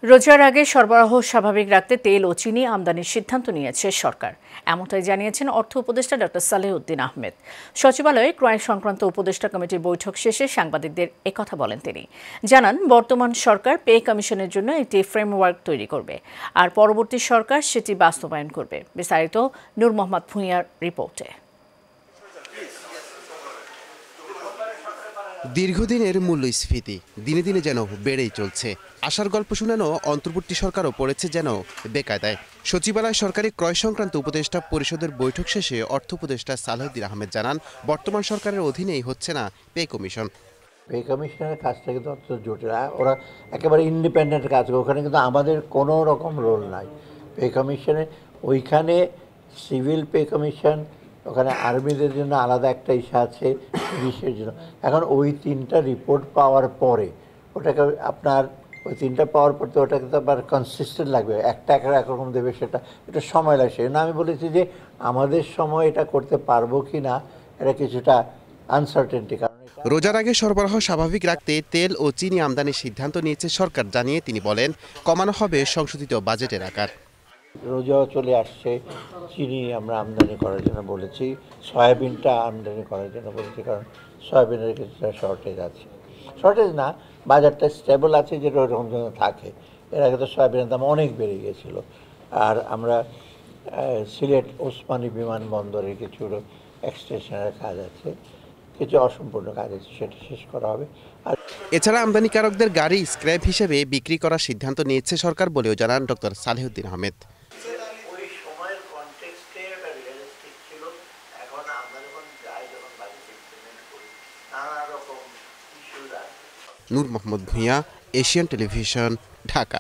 রোজার আগে সরবরাহ স্বাভাবিক রাখতে তেল ও চিনি আমদানির সিদ্ধান্ত নিয়েছে সরকার। এমনটাই জানিয়েছেন অর্থ উপদেষ্টা ডক্টর সালেহউদ্দিন আহমেদ। সচিবালয়ে ক্রয় সংক্রান্ত উপদেষ্টা কমিটির বৈঠক শেষে সাংবাদিকদের একথা বলেন তিনি। জানান, বর্তমান সরকার পে কমিশনের জন্য একটি ফ্রেমওয়ার্ক তৈরি করবে, আর পরবর্তী সরকার সেটি বাস্তবায়ন করবে। বিস্তারিত নূর মোহাম্মদ ভূঁইয়ার রিপোর্টে। দীর্ঘদিনের মূল্যস্ফীতি দিনে দিনে যেন বেড়েই চলছে। আশার গল্প শুনানো অন্তর্বর্তী সরকারও পড়েছে যেন বেকায়দায়। সচিবালয় সরকারি ক্রয় সংক্রান্ত উপদেষ্টা পরিষদের বৈঠক শেষে অর্থ উপদেষ্টা সালেহউদ্দিন আহমেদ জানান, বর্তমান সরকারের অধীনেই হচ্ছে না পে কমিশন। পে কমিশনের কাজটা কিন্তু অত জটিল, ওরা একেবারে ইন্ডিপেন্ডেন্ট কাজ করে, ওখানে কিন্তু আমাদের কোনো রকম রোল নাই পে কমিশনে। ওইখানে সিভিল পে কমিশন, ওখানে আর্মিদের জন্য আলাদা একটা ইস্যু আছে, পুলিশের জন্য। এখন ওই তিনটা রিপোর্ট পাওয়ার পরে ওটাকে আপনার ওই তিনটা পাওয়ার পর তো ওটাকে তো আবার কনসিস্টেন্ট লাগবে, একটা একরকম দেবে, সেটা এটা সময় লাগছে না। আমি বলেছি যে আমাদের সময় এটা করতে পারবো কি না, এটা কিছুটা আনসার্টেনটি। কারণ রোজার আগে সরবরাহ স্বাভাবিক রাখতে তেল ও চিনি আমদানির সিদ্ধান্ত নিয়েছে সরকার জানিয়ে তিনি বলেন, কমানো হবে সংশোধিত বাজেটের আকার। রোজাও চলে আসছে, চিনি আমরা আমদানি করার জন্য বলেছি, সয়াবিনটা আমদানি করার জন্য বলেছি, কারণ সয়াবিনের কিছুটা শর্টেজ আছে। শর্টেজ না, বাজারটা স্টেবল আছে, যেটা ওরকম জন্য থাকে। এর আগে তো সয়াবিনের দাম অনেক বেড়ে গিয়েছিল। আর আমরা সিলেট ওসমানী বিমানবন্দরের কিছু এক্সটেনশনের কাজ আছে, কিছু অসম্পূর্ণ কাজ আছে, সেটা শেষ করা হবে। আর এছাড়া আমদানিকারকদের গাড়ি স্ক্র্যাপ হিসেবে বিক্রি করার সিদ্ধান্ত নিয়েছে সরকার বলেও জানান ডক্টর সালেহউদ্দিন আহমেদ। নূর মোহাম্মদ ভূঁইয়া, এশিয়ান টেলিভিশন, ঢাকা।